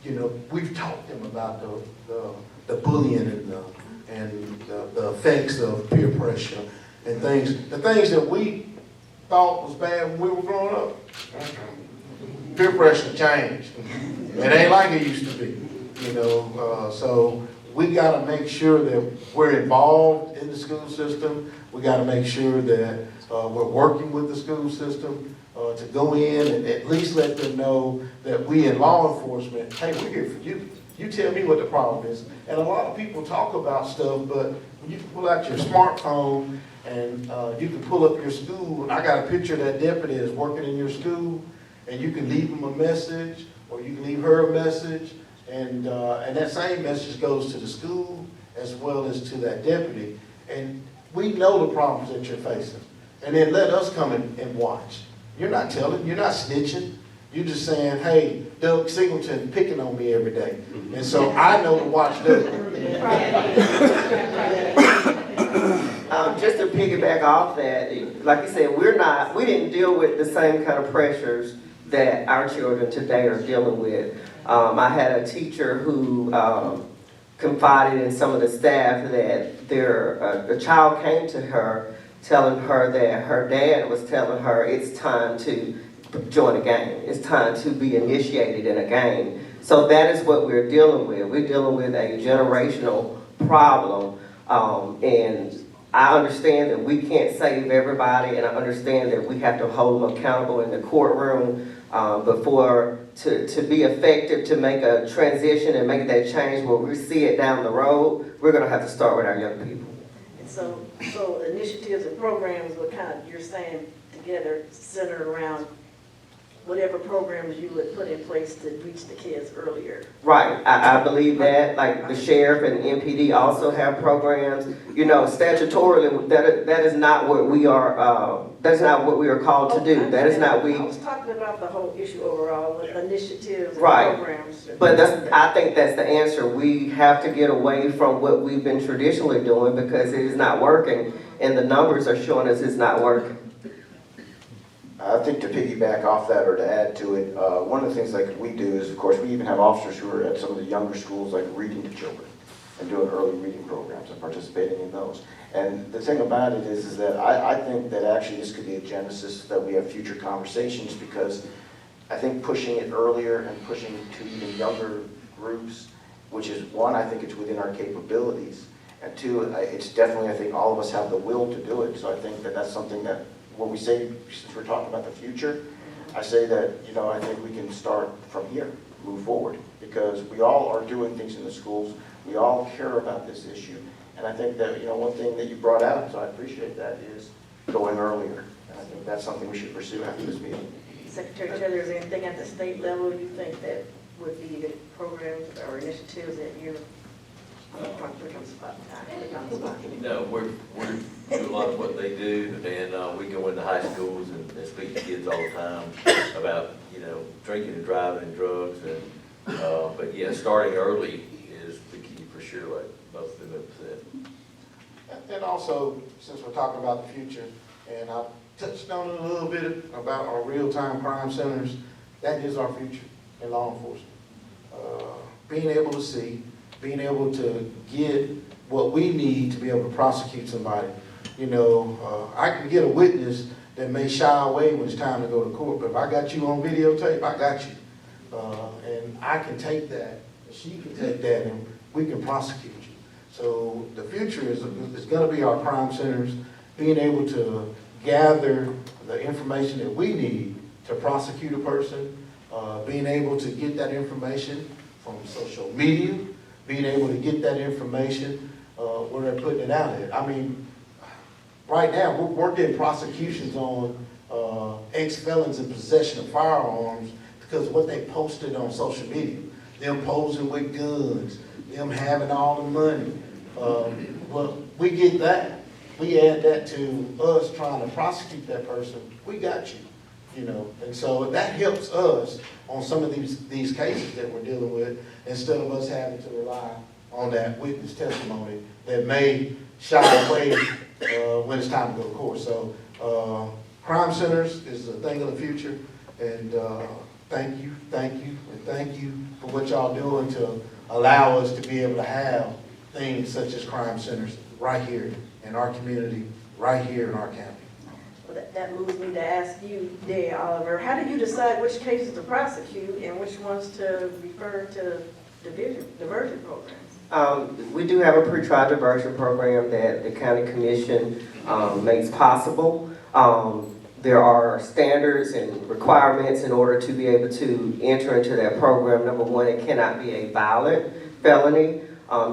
you know, we've taught them about the bullying and the effects of peer pressure and things. The things that we thought was bad when we were growing up. Peer pressure changed. It ain't like it used to be. You know, so we got to make sure that we're involved in the school system. We got to make sure that we're working with the school system to go in and at least let them know that we in law enforcement, hey, we're here for you. You tell me what the problem is. And a lot of people talk about stuff, but when you can pull out your smartphone and you can pull up your school, and I got a picture of that deputy that's working in your school, and you can leave him a message, or you can leave her a message, and that same message goes to the school as well as to that deputy. And we know the problems that you're facing. And then let us come in and watch. You're not telling, you're not snitching. You're just saying, hey, Doug Singleton picking on me every day. And so I know to watch Doug. Just to piggyback off that, like you said, we didn't deal with the same kind of pressures that our children today are dealing with. I had a teacher who confided in some of the staff that a child came to her telling her that her dad was telling her it's time to join a gang. It's time to be initiated in a gang. So that is what we're dealing with. We're dealing with a generational problem. And I understand that we can't save everybody, and I understand that we have to hold them accountable in the courtroom before to be effective, to make a transition and make that change where we see it down the road. We're going to have to start with our young people. And so initiatives and programs were kind of, you're saying, together, centered around whatever programs you would put in place to reach the kids earlier. Right, I believe that. Like the sheriff and MPD also have programs. You know, statutorily, that is not what we are. That's not what we are called to do. That is not we. I was talking about the whole issue overall with initiatives and right. programs. But I think that's the answer. We have to get away from what we've been traditionally doing because it is not working, and the numbers are showing us it's not working. I think to piggyback off that or to add to it, one of the things like we do is, of course, we even have officers who are at some of the younger schools, like reading to children and doing early reading programs and participating in those. And the thing about it is that I think that actually this could be a genesis that we have future conversations, because I think pushing it earlier and pushing it to even younger groups, which is one, I think it's within our capabilities, and two, it's definitely, I think all of us have the will to do it. So I think that that's something that, when we say, since we're talking about the future, I say that, you know, I think we can start from here, move forward, because we all are doing things in the schools. We all care about this issue. And I think that, you know, one thing that you brought out, so I appreciate that, is going earlier. And I think that's something we should pursue after this meeting. Secretary Taylor, is there anything at the state level you think that would be the programs or initiatives that you're No, we do a lot of what they do, and we go into high schools and speak to kids all the time about, drinking and driving and drugs, and, but yeah, starting early is the key for sure, like both of them have said. And also, since we're talking about the future, and I touched on it a little bit about our real-time crime centers, that is our future in law enforcement. Being able to see, being able to get what we need to be able to prosecute somebody. I can get a witness that may shy away when it's time to go to court, but if I got you on videotape, I got you. And I can take that, and she can take that, and we can prosecute you. So the future is going to be our crime centers being able to gather the information that we need to prosecute a person, being able to get that information from social media, being able to get that information where they're putting it out at. I mean, right now, we're getting prosecutions on ex-felons in possession of firearms because of what they posted on social media. Them posing with guns, them having all the money. Well, we get that. We add that to us trying to prosecute that person. We got you, And so that helps us on some of these cases that we're dealing with, instead of us having to rely on that witness testimony that may shy away when it's time to go to court. So crime centers is a thing of the future, and thank you for what y'all doing to allow us to be able to have things such as crime centers right here in our community, right here in our county. Well, that moves me to ask you, Dale Oliver, how do you decide which cases to prosecute and which ones to refer to diversion programs? We do have a pretrial diversion program that the county commission makes possible. There are standards and requirements in order to be able to enter into that program. Number one, it cannot be a violent felony.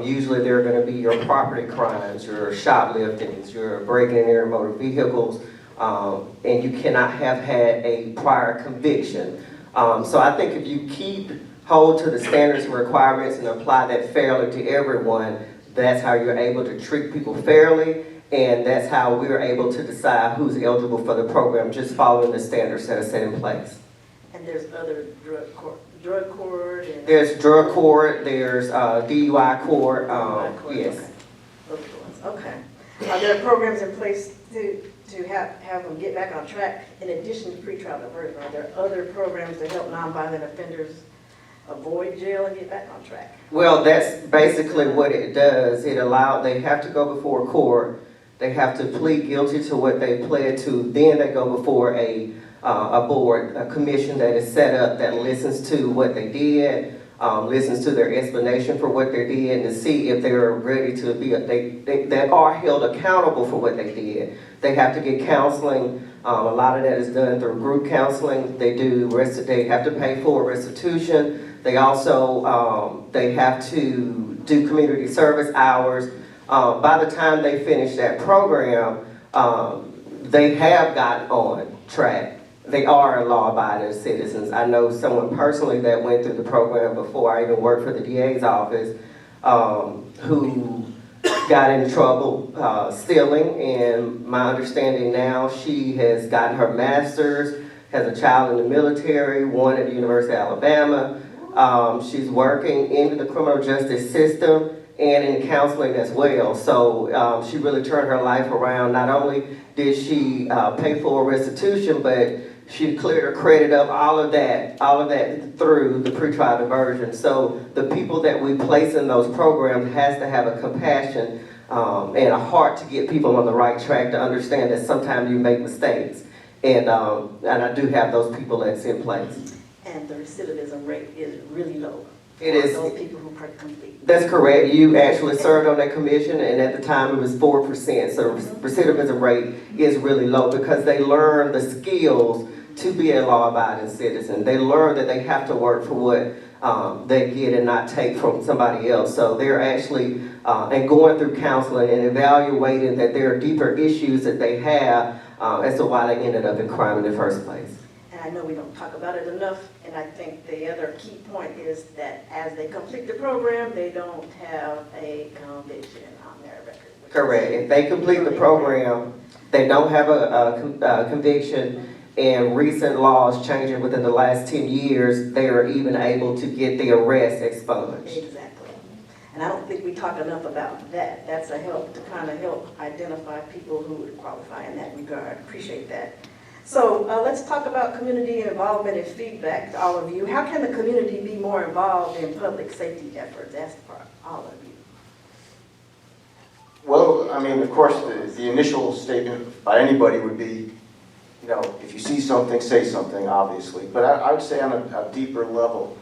Usually they're going to be your property crimes, your shopliftings, your breaking and entering motor vehicles, and you cannot have had a prior conviction. So I think if you hold to the standards and requirements and apply that fairly to everyone, that's how you're able to treat people fairly, and that's how we're able to decide who's eligible for the program, just following the standards that are set in place. And there's other drug court and... There's drug court, there's DUI court, yes. Okay. Are there programs in place to have them get back on track in addition to pretrial diversion? Are there other programs to help nonviolent offenders avoid jail and get back on track? Well, that's basically what it does. They have to go before court. They have to plead guilty to what they pled to. Then they go before a board, a commission that is set up that listens to what they did, listens to their explanation for what they did, and to see if they're ready to be, they are held accountable for what they did. They have to get counseling. A lot of that is done through group counseling. They have to pay full restitution. They also, they have to do community service hours. By the time they finish that program, they have gotten on track. They are law-abiding citizens. I know someone personally that went through the program before I even worked for the DA's office, who got in trouble stealing, and my understanding now, she has gotten her master's, has a child in the military, one at the University of Alabama. She's working in the criminal justice system and in counseling as well. So she really turned her life around. Not only did she pay full restitution, but she cleared her credit up, all of that through the pretrial diversion. So the people that we place in those programs has to have a compassion and a heart to get people on the right track, to understand that sometimes you make mistakes. And I do have those people that's in place. And the recidivism rate is really low. It is. Those people who complete. That's correct. You actually served on that commission, and at the time it was 4%. So recidivism rate is really low because they learn the skills to be a law-abiding citizen. They learn that they have to work for what they get and not take from somebody else. So they're actually and going through counseling and evaluating that there are deeper issues that they have as to why they ended up in crime in the first place. And I know we don't talk about it enough, and I think the other key point is that as they complete the program, they don't have a conviction on their record. Correct. If they complete the program, they don't have a conviction, and recent laws changing within the last 10 years, they are even able to get the arrest expunged. Exactly. And I don't think we talk enough about that. That's a help to kind of help identify people who would qualify in that regard. Appreciate that. So let's talk about community involvement and feedback to all of you. How can the community be more involved in public safety efforts? That's for all of you. Well, I mean, of course, the initial statement by anybody would be, you know, if you see something, say something, obviously. But I would say on a deeper level,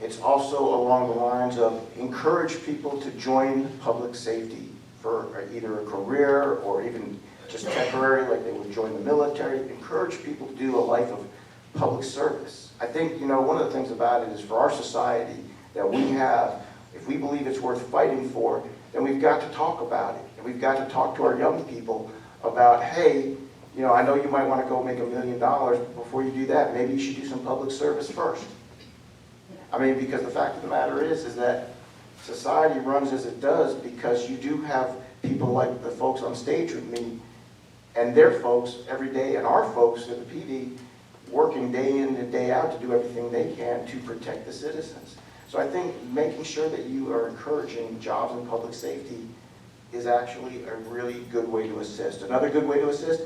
it's also along the lines of encourage people to join public safety for either a career or even just temporary, like they would join the military. Encourage people to do a life of public service. I think, you know, one of the things about it is for our society that we have, if we believe it's worth fighting for, then we've got to talk about it. And we've got to talk to our young people about, hey, you know, I know you might want to go make $1 million, but before you do that, maybe you should do some public service first. I mean, because the fact of the matter is that society runs as it does because you do have people like the folks on stage with me and their folks every day, and our folks at the PD working day in and day out to do everything they can to protect the citizens. So I think making sure that you are encouraging jobs in public safety is actually a really good way to assist. Another good way to assist,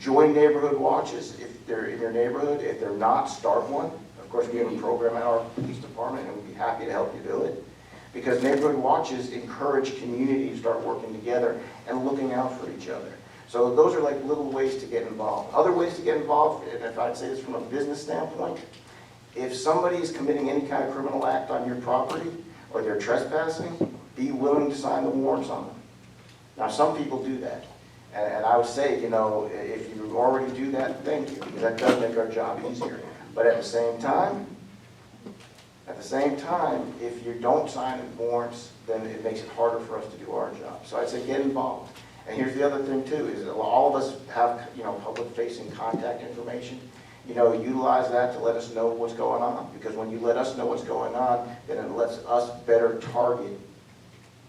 join neighborhood watches if they're in your neighborhood. If they're not, start one. Of course, we have a program at our police department, and we'd be happy to help you do it. Because neighborhood watches encourage community to start working together and looking out for each other. So those are like little ways to get involved. Other ways to get involved, and if I'd say this from a business standpoint, if somebody is committing any kind of criminal act on your property or they're trespassing, be willing to sign the warrants on them. Now, some people do that. And I would say, you know, if you already do that, thank you, because that does make our job easier. But at the same time, if you don't sign the warrants, then it makes it harder for us to do our job. So I'd say get involved. And here's the other thing too, is that all of us have, you know, public-facing contact information. You know, utilize that to let us know what's going on. Because when you let us know what's going on, then it lets us better target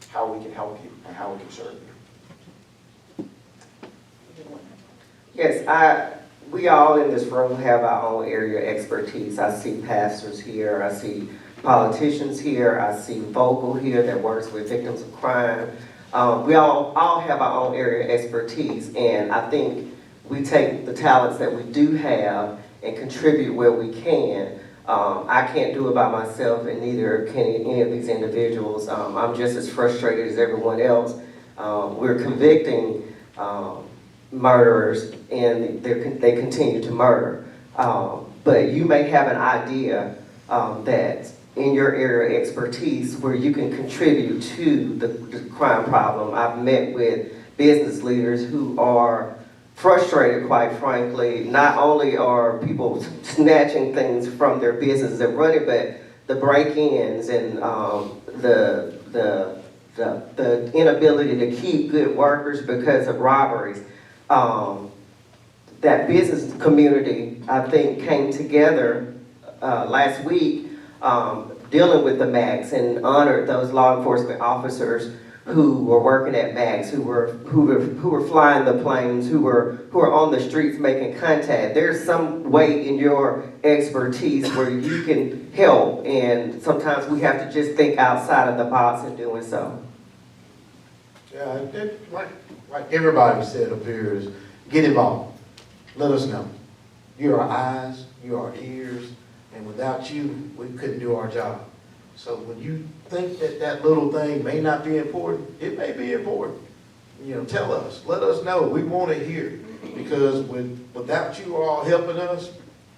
how we can help you and how we can serve you. Yes, we all in this room have our own area of expertise. I see pastors here, I see politicians here, I see Vogel here that works with victims of crime. We all have our own area of expertise, and I think we take the talents that we do have and contribute where we can. I can't do it by myself, and neither can any of these individuals. I'm just as frustrated as everyone else. We're convicting murderers, and they continue to murder. But you may have an idea that in your area of expertise where you can contribute to the crime problem. I've met with business leaders who are frustrated, quite frankly. Not only are people snatching things from their businesses and running, but the break-ins and the inability to keep good workers because of robberies. That business community, I think, came together last week dealing with the MAX and honored those law enforcement officers who were working at MAX, who were flying the planes, who were on the streets making contact. There's some way in your expertise where you can help, and sometimes we have to just think outside of the box in doing so. Yeah, like everybody said up here is, get involved. Let us know. You're our eyes, you're our ears, and without you, we couldn't do our job. So when you think that that little thing may not be important, it may be important. You know, tell us, let us know. We want to hear, because without you all helping us,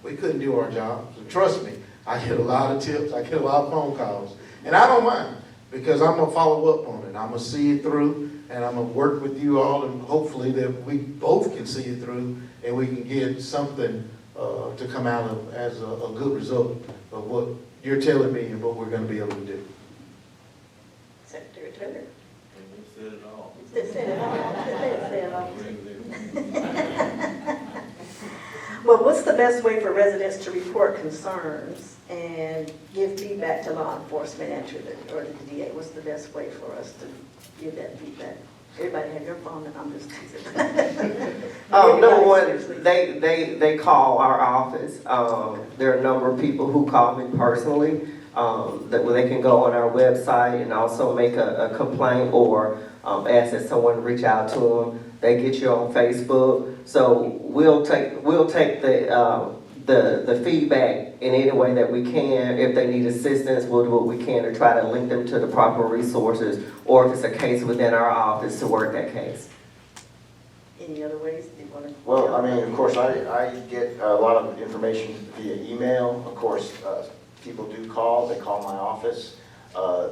we couldn't do our job. So trust me, I get a lot of tips, I get a lot of phone calls, and I don't mind, because I'm gonna follow up on it. I'm gonna see it through, and I'm gonna work with you all, and hopefully that we both can see it through, and we can get something to come out of as a good result of what you're telling me and what we're going to be able to do. Secretary Taylor. You said it all. Said it all. Well, what's the best way for residents to report concerns and give feedback to law enforcement and to or the DA? What's the best way for us to give that feedback? Everybody have your phone, and I'm just teasing. Number one, Seriously. they call our office. There are a number of people who call me personally, that where they can go on our website and also make a complaint or ask that someone reach out to them. They get you on Facebook. So we'll take the feedback in any way that we can. If they need assistance, we'll do what we can to try to link them to the proper resources, or if it's a case within our office, to work that case. Any other ways you want to? Well, I mean, of course, I get a lot of information via email. Of course, people do call. They call my office.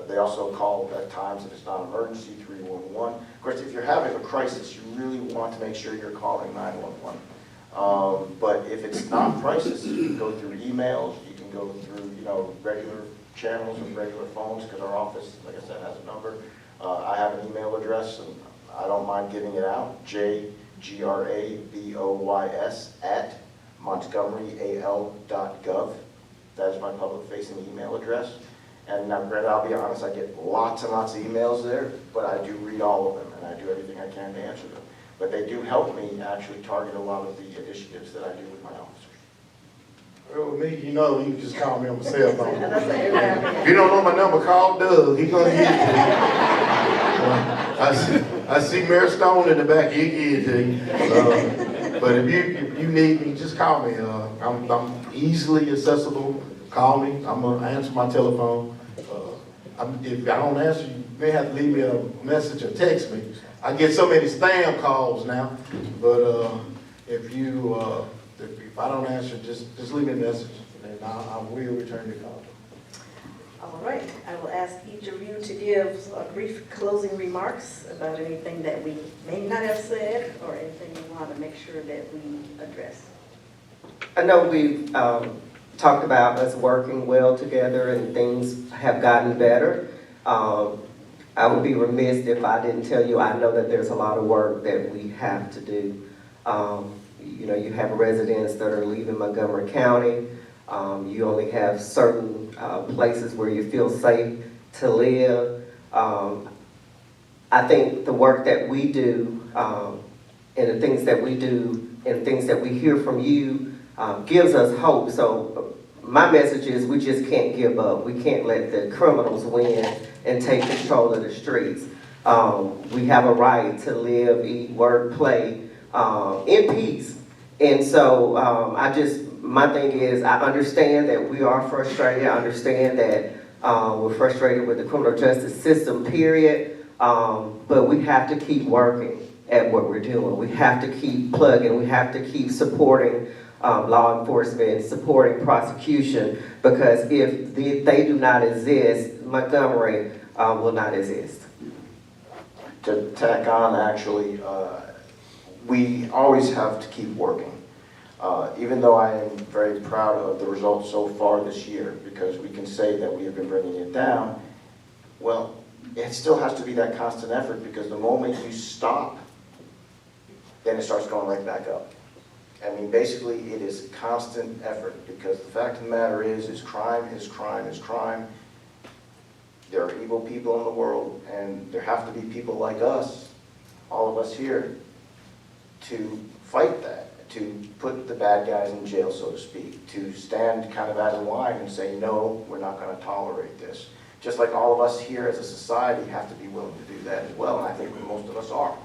They also call at times if it's not an emergency, 311. Of course, if you're having a crisis, you really want to make sure you're calling 911. But if it's not crisis, you can go through emails. You can go through, regular channels and regular phones, because our office, like I said, has a number. I have an email address, and I don't mind giving it out, jgraboys@montgomeryaL.gov. That is my public-facing email address. And now, granted, I'll be honest, I get lots and lots of emails there, but I do read all of them, and I do everything I can to answer them. But they do help me actually target a lot of the initiatives that I do with my officers. Well, with me, you can just call me on my cell phone. And that's like everybody. If you don't know my number, call Doug. He's gonna get it to you. I see Mary Stone in the back. He'll get it to you. But if you need me, just call me. I'm easily accessible. Call me. I'm gonna answer my telephone. If I don't answer, you may have to leave me a message or text me. I get so many spam calls now, but if I don't answer, just leave me a message, and I will return your call. All right, I will ask each of you to give brief closing remarks about anything that we may not have said or anything you want to make sure that we address. I know we've talked about us working well together and things have gotten better. I would be remiss if I didn't tell you, I know that there's a lot of work that we have to do. You have residents that are leaving Montgomery County. You only have certain places where you feel safe to live. I think the work that we do and the things that we do and things that we hear from you gives us hope. So my message is we just can't give up. We can't let the criminals win and take control of the streets. We have a right to live, eat, work, play in peace. And so my thing is, I understand that we are frustrated. I understand that we're frustrated with the criminal justice system, period. But we have to keep working at what we're doing. We have to keep plugging. We have to keep supporting law enforcement, supporting prosecution, because if they do not exist, Montgomery will not exist. To tack on, actually, we always have to keep working. Even though I am very proud of the results so far this year, because we can say that we have been bringing it down, well, it still has to be that constant effort, because the moment you stop, then it starts going right back up. I mean, basically, it is constant effort, because the fact of the matter is crime is crime is crime. There are evil people in the world, and there have to be people like us, all of us here, to fight that, to put the bad guys in jail, so to speak, to stand kind of out of line and say, no, we're not going to tolerate this. Just like all of us here as a society have to be willing to do that as well, and I think most of us are.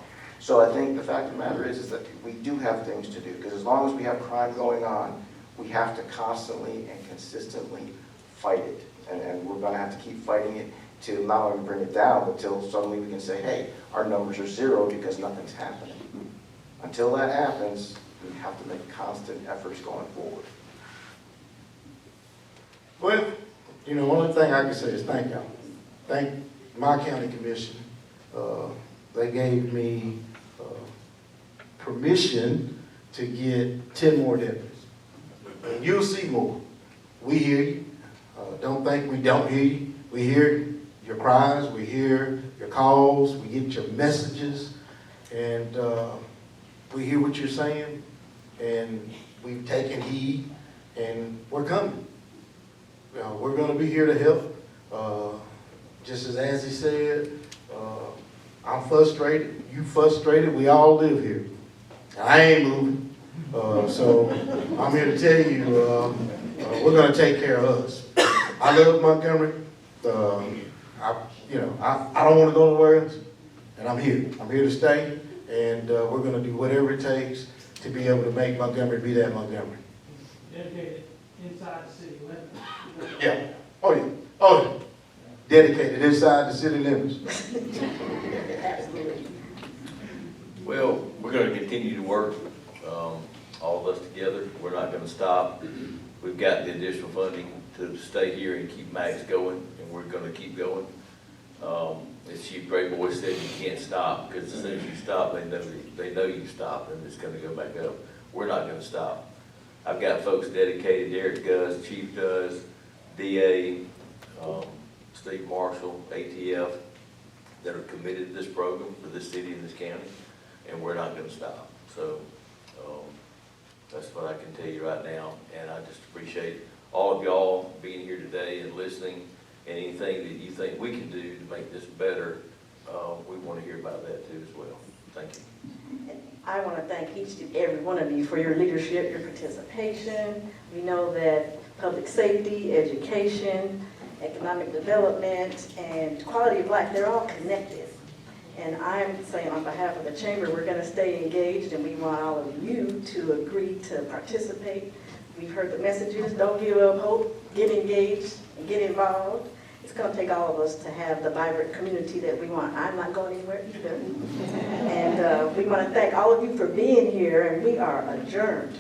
So I think the fact of the matter is that we do have things to do, because as long as we have crime going on, we have to constantly and consistently fight it. And we're going to have to keep fighting it to not only bring it down, but till suddenly we can say, hey, our numbers are zero because nothing's happening. Until that happens, we have to make constant efforts going forward. Well, one thing I can say is thank y'all. Thank my county commission. They gave me permission to get 10 more deputies. And you'll see more. We hear you. Don't think we don't hear you. We hear your cries. We hear your calls. We get your messages. And we hear what you're saying. and we've taken heed, and we're coming. We're gonna be here to help. Just as Angie said, I'm frustrated, you frustrated, we all live here. I ain't moving. So I'm here to tell you, we're gonna take care of us. I love Montgomery. I don't wanna go nowhere else, and I'm here. I'm here to stay, and we're gonna do whatever it takes to be able to make Montgomery be that Montgomery. Dedicated inside the city limits. Yeah, oh yeah, oh yeah. Dedicated inside the city limits. Absolutely. Well, we're gonna continue to work, all of us together. We're not gonna stop. We've got the additional funding to stay here and keep Max going, and we're gonna keep going. As Chief Grayboy said, you can't stop, because as soon as you stop, they know you stopped, and it's gonna go back up. We're not gonna stop. I've got folks dedicated, Derek does, Chief does, DA, Steve Marshall, ATF, that are committed to this program for this city and this county, and we're not gonna stop. So, that's what I can tell you right now, and I just appreciate all of y'all being here today and listening, and anything that you think we can do to make this better, we want to hear about that too as well. Thank you. I want to thank each and every one of you for your leadership, your participation. We know that public safety, education, economic development, and quality of life, they're all connected. And I'm saying on behalf of the chamber, we're going to stay engaged, and we want all of you to agree to participate. We've heard the messages, don't give up hope, get engaged, and get involved. It's going to take all of us to have the vibrant community that we want. I'm not going anywhere either. And we want to thank all of you for being here, and we are adjourned.